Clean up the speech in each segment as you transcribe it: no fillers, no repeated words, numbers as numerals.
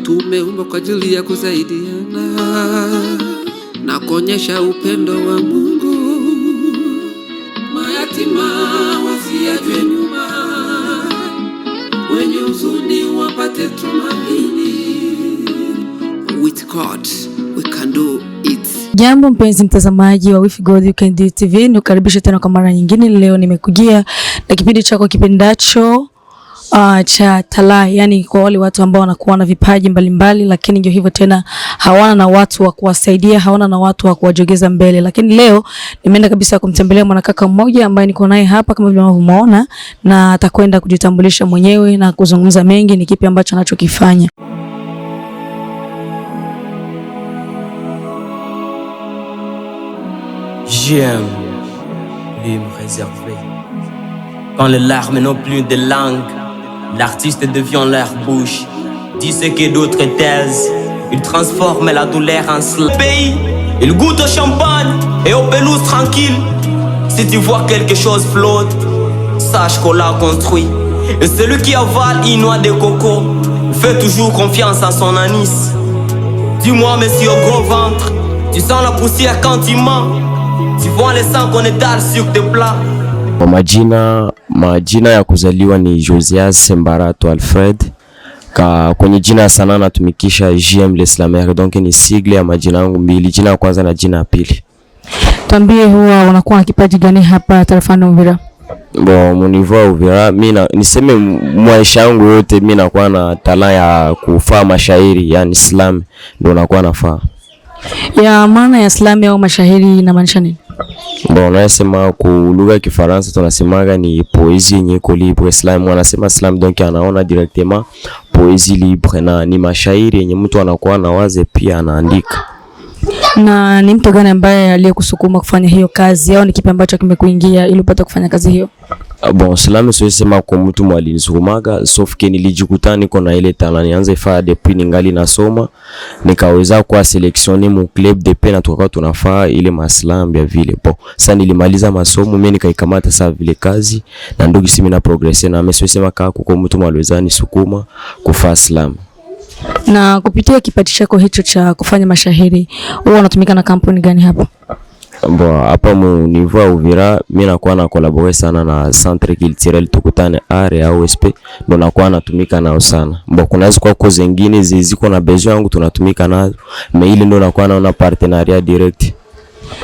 Tumeumbwa kwa ajili ya kusaidiana na kuonyesha upendo wa Mungu. Mayatima wasiachwe nyuma, wenye huzuni wapate tumaini. With God we can do it. Jambo mpenzi mtazamaji wa With God You Can Do It TV, nikukaribisha tena kwa mara nyingine. Leo nimekujia na kipindi chako kipendacho cha talaa, yani kwa wale watu ambao wanakuwa na vipaji mbalimbali, lakini ndio hivyo tena hawana na watu wa kuwasaidia, hawana na watu wa kuwajogeza mbele. Lakini leo nimeenda kabisa kumtembelea mwanakaka mmoja ambaye niko naye hapa kama vile mnamuona, na atakwenda kujitambulisha mwenyewe na kuzungumza mengi ni kipi ambacho anachokifanya. J'aime lui me réserver. Quand les larmes n'ont plus de langue, l'artiste devient leur bouche. Dit ce que d'autres taisent, il transforme la douleur en slam. Pays, il goûte au champagne et aux pelouses tranquilles. Si tu vois quelque chose flotte, sache qu'on l'a construit. Et celui qui avale une noix de coco fait toujours confiance à son anis. Dis-moi, monsieur au gros ventre, tu sens la poussière quand tu mens. Tu vois le sang qu'on étale sur tes plats. Kwa majina ya kuzaliwa ni Josias Mbarato Alfred. Kwenye jina ya sanaa natumikisha JM Les Slameurs, donc ni sigle ya majina yangu mbili, jina ya kwanza na jina ya pili. Tuambie, huwa unakuwa na kipaji gani hapa tarafani Uvira? Munivoa Uvira, niseme maisha yangu yote mimi nakuwa na talaa ya kufaa mashairi, yani slam ndio nakuwa nafaa. Ya maana ya slam au mashairi inamaanisha nini? Nasema kwa lugha ya Kifaransa tunasemaga ni poésie yenye iko libre. Slam wanasema slam, donc anaona directement poésie libre, na ni mashairi yenye mtu anakuwa na waze pia anaandika. Na ni mtu gani ambaye aliyekusukuma kufanya hiyo kazi, au ni kipi ambacho kimekuingia ili upate kufanya kazi hiyo? Slam siwezi sema kwa mtu mwalinisukumaga, sauf que nilijikuta niko na ile talent, nianze faa depuis ningali nasoma, nikaweza kuwa selectionné mu club de paix na tukao tunafaa ile maslam ya vile. Sasa nilimaliza masomo mimi nikaikamata saa vile kazi, na ndugu simi na progresser, na mimi siwezi sema kwa mtu mwaliweza nisukuma kufaa slam. Na kupitia kipaji chako hicho cha kufanya mashairi, wewe unatumika na kampuni gani hapa? Hapa mu niveau Uvira mimi nakuwa na collaborer sana na Centre Culturel Tukutane Art au OSP, ndio nakuwa natumika nao sana. Kunaweza kwa cause zingine ziko na besoin yangu tunatumika nazo, mais ile ndio nakuwa na partenariat direct.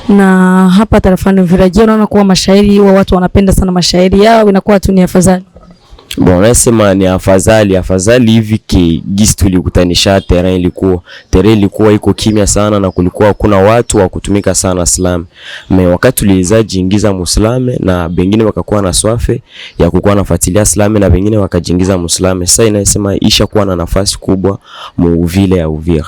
Na hapa tarafani Uvira, je, unaona kuwa mashairi wa watu wanapenda sana mashairi yao, inakuwa tu ni afadhali? Nasema ni afadhali hivi ki gisi tulikutanisha terrain ilikuwa iko kimya sana, na kulikuwa kuna watu wa kutumika sana slam. Wakati tuliweza jiingiza muslame na bengine wakakuwa na swafe ya kukuwa nafuatilia slam, na bengine wakajiingiza muslame. Sasa inasema isha kuwa na nafasi kubwa mu vile ya Uvira.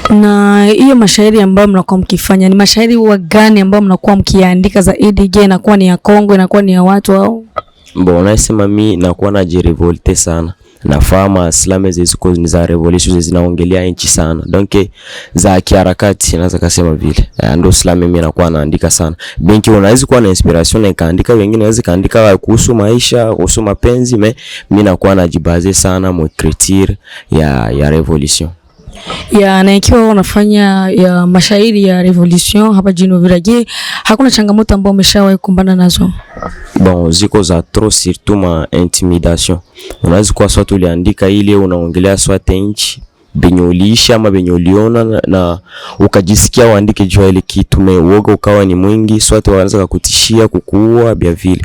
Na hiyo mashairi ambayo mnakuwa mkifanya ni mashairi wa gani ambayo mnakuwa mkiandika zaidi? Je, inakuwa ni ya Kongo, inakuwa ni ya watu au? Nasema mimi nakuwa na jirevolte sana. Nafahamu slam ziko ni za revolution zinaongelea nchi sana. Donc za kiharakati naweza kusema vile. Ndio slam mimi nakuwa naandika sana. Benki unaweza kuwa na inspiration na kaandika, wengine wanaweza kaandika kuhusu maisha, kuhusu mapenzi, mimi nakuwa najibaze sana mu écriture ya revolution. Na ikiwa unafanya ya mashairi ya revolution hapa jijini Uvira, je, hakuna changamoto ambazo umeshawahi kukumbana nazo? Ziko za trop, surtout ma intimidation. Unaweza kuwa swati uliandika ile unaongelea swati nchi benyoliisha ama benyoliona, na ukajisikia uandike jua ile kitu, uoga ukawa ni mwingi, swati wanaanza kukutishia kukuua bia vile.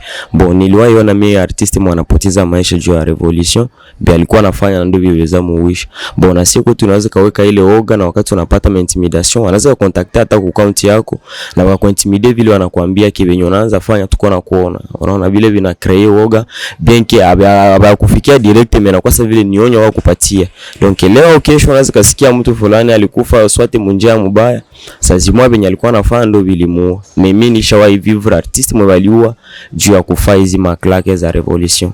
Niliwahi ona mimi artist mwanapoteza maisha juu ya revolution bia alikuwa anafanya, na ndio viweza muisha. Na siku tunaweza kaweka ile oga, na wakati unapata intimidation wanaweza kukontakta hata ku account yako na wakuintimidate vile, wanakuambia kibenyo unaanza fanya tuko na kuona. Unaona vile vina create oga, benki abakufikia direct mena kwa sababu vile nionyo wao kupatia. Donc leo kesho unaweza kasikia mtu fulani alikufa swati munjia mubaya, sasa mwa benye alikuwa anafanya ndio vilimu. Mimi nishawahi vivre artist mwaliwa juu ya kufaa hizi maklake za revolution.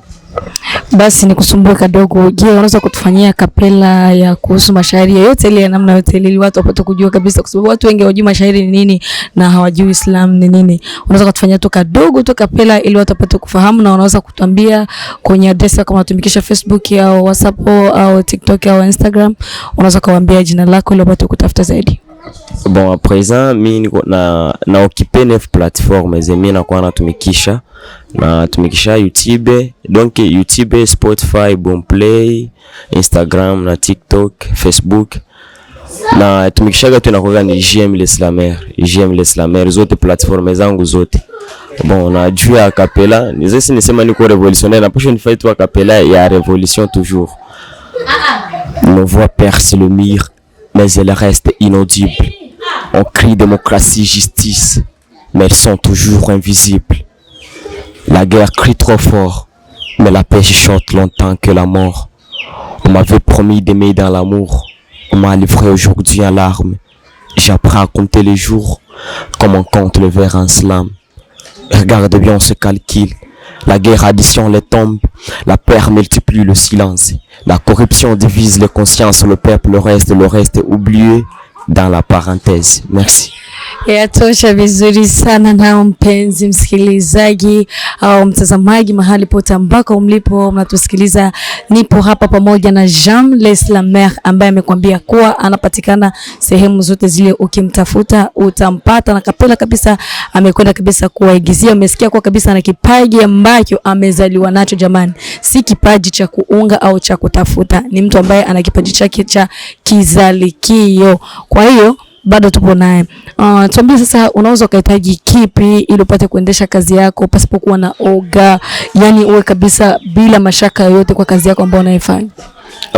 Basi nikusumbue kadogo. Je, unaweza kutufanyia kapela ya kuhusu mashairi yote ile ya namna yote ile ili watu wapate kujua kabisa, kwa sababu watu wengi hawajui mashairi ni nini na hawajui Islam ni nini. Unaweza kutufanyia tu kadogo tu kapela ili watu wapate kufahamu, na unaweza kutuambia kwenye address kama unatumikisha Facebook au WhatsApp au TikTok au Instagram, unaweza kuwaambia jina lako ili wapate kutafuta zaidi. Bon, à présent mi niko na occupé 9 plateformes zemi na kwa natumikisha YouTube, donc YouTube, Spotify, Boomplay, Instagram na TikTok, Facebook. Na tumikishaga tu inakuwa ni JM l'Islamer zote plateformes zangu zote. Bon, na juu ya capella, nisema niko révolutionnaire, na posho nifai tu capella ya révolution toujours. Nos voix percent le mur, mais elles restent inaudibles. On crie démocratie, justice, mais elles sont toujours invisibles. La guerre crie trop fort, mais la paix chante longtemps que la mort. On m'avait promis d'aimer dans l'amour, on m'a livré aujourd'hui à larmes. J'apprends à compter les jours, comme on compte le verre en slam. Regarde bien, on se calcule. La guerre additionne les tombes, la peur multiplie le silence. La corruption divise les consciences, le peuple, le reste est oublié dans la parenthèse. Merci. Yatosha vizuri sana na mpenzi msikilizaji au mtazamaji mahali pote ambako mlipo mnatusikiliza, nipo hapa pamoja na JM l'Islamer ambaye amekwambia kuwa anapatikana sehemu zote zile, ukimtafuta utampata, na kapela kabisa amekwenda kabisa kuwaigizia. Umesikia kwa kabisa na kipaji ambacho amezaliwa nacho jamani, si kipaji cha kuunga au cha kutafuta, ni mtu ambaye ana kipaji chake cha kizalikio. Kwa hiyo bado tupo naye. Tuambie sasa, unaweza ukahitaji kipi ili upate kuendesha kazi yako pasipokuwa na oga, yani uwe kabisa bila mashaka yoyote kwa kazi yako ambayo unaifanya?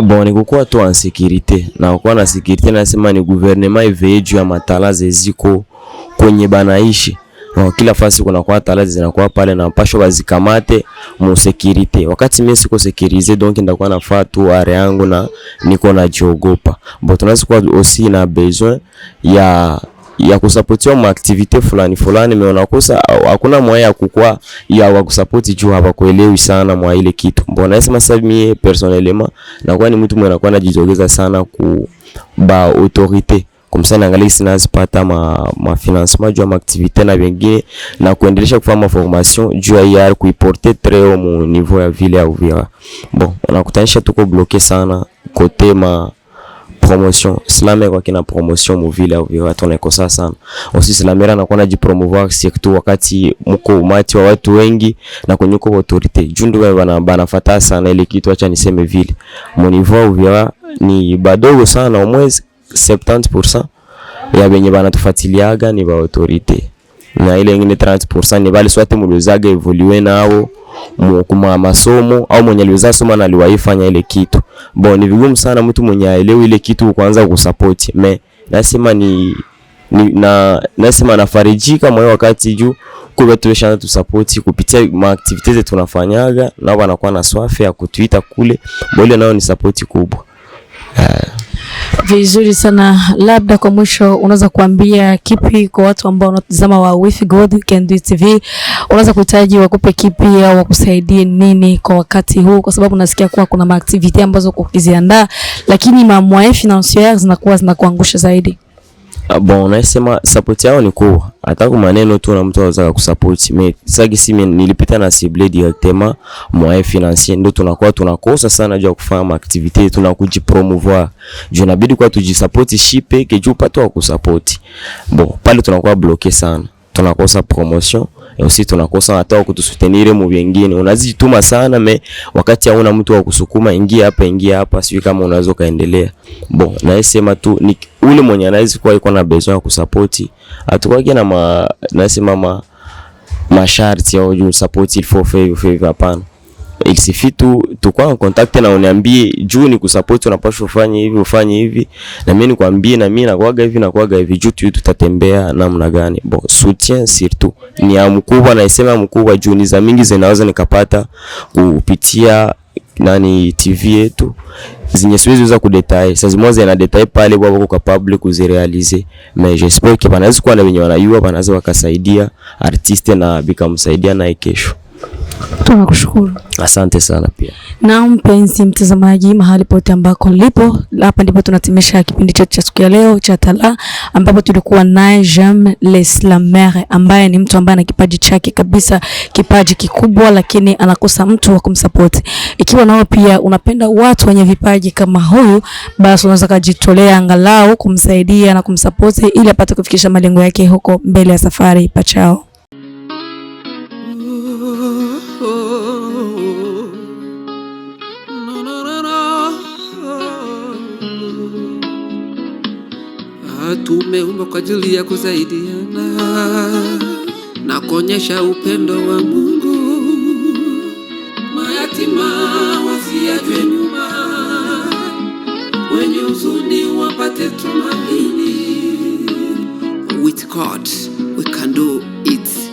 Bon, ni kukuwa tu en sécurité. Na kuwa na sécurité nasema ni gouvernement iveye juu ya matala zeziko kwenye banaishi. Kila fasi kuna kwa talazi zinakuwa pale na pasho bazikamate mu sécurité. Wakati mimi siko sécurisé, donc ndakuwa nafaa tu are yangu na niko na jiogopa. Bon, tunaweza kuwa aussi na besoin ya kusapotiwa ma activité fulani mais unakosa hakuna moyo ya kukua ya wa kusupport juu hapa kuelewi sana mwa ile kitu. Mbona nasema sasa mimi personnellement nakuwa ni mtu mwenye anakuwa anajizogeza sana ku ba autorité. Kumsana angalia sina zipata ma financement juu ya activité na wengine na kuendelesha kufanya formation juu ya kuiporter très haut mu niveau ya ville ya Uvira. Bon, unakutanisha tuko bloqué sana côté ma promotion. Islamera kwa kina promotion mu ville ya Uvira tunakosa sana. Aussi Islamera anakuwa anajipromouvoir surtout wakati mko umati wa watu wengi na kwenye kwa autorité. Juu ndio banafuata sana ile kitu, acha niseme vile. Mu niveau ya Uvira ni badogo sana, mwezi 70% ya benye banatufatiliaga ni ba autorité, na ile ingine 30% ni bali swate mulozaga evolue nao kuma masomo au mwenye aliweza soma na aliwaifanya ile kitu. Bon, ni vigumu sana mtu mwenye aelewe ile kitu kuanza kusupport. Me nasema nasema nafarijika moyo wakati juu kwa tuweshana tu support kupitia ma activities tunafanyaga, na wanakuwa na swafe ya kutuita kule. Bole nao ni support kubwa. Vizuri sana. Labda kwa mwisho unaweza kuambia kipi kwa watu ambao wanatazama wa With God You Can Do It TV? Unaweza kuhitaji wakupe kipi au wakusaidie nini kwa wakati huu, kwa sababu nasikia kuwa kuna activity ambazo ukiziandaa lakini moyens financiers zinakuangusha zaidi? Bon, nasema support yao ni kubwa. Hata kwa maneno tu na mtu anaweza kusupport. Mais sasa kisi nilipita na cible directement moyen financier, ndio tunakosa sana juu ya kufanya activity, tunakujipromouvoir. Juu inabidi kwa tujisupport shipe ke juu pato wa kusupport. Bon, pale tunakuwa bloqué sana. Tunakosa promotion et aussi tunakosa hata kutusoutenir mu vingine. Unazituma sana me wakati hauna mtu wa kusukuma, ingia hapa sio kama unaweza kaendelea. Bon, nasema tu ni ule mwenye anaweza kuwa iko na besoin ya kusupport. Atakuwa na nasema masharti au juu support il faut faire hapana. Il suffit tu kwa en contact na uniambie juu ni kusupport unapaswa ufanye hivi na mimi nikwambie na mimi nakuaga hivi juu tutatembea namna gani. Bon, soutien surtout ni ya mkubwa, na isema mkubwa juu ni za mingi zinaweza nikapata kupitia TV yetu zinye siwezi kudetail. Sasa zimoza ina detail pale wao kwa capable kuzirealize, mais j'espère que banaweza kuwa na wenye wanayua banaweza wakasaidia artiste na bikamsaidia na kesho. Tunakushukuru. Asante sana pia. Na mpenzi mtazamaji, mahali pote ambako lipo, hapa ndipo tunatimisha kipindi chetu cha siku ya leo cha Tala, ambapo tulikuwa naye Jean Leslamer, ambaye ni mtu ambaye ana kipaji chake kabisa, kipaji kikubwa, lakini anakosa mtu wa kumsupport. Ikiwa nao pia unapenda watu wenye vipaji kama huyu, basi unaweza kujitolea angalau kumsaidia na kumsupport ili apate kufikisha malengo yake huko mbele ya safari. Pachao. Tumeumbwa kwa ajili ya kusaidiana na kuonyesha upendo wa Mungu.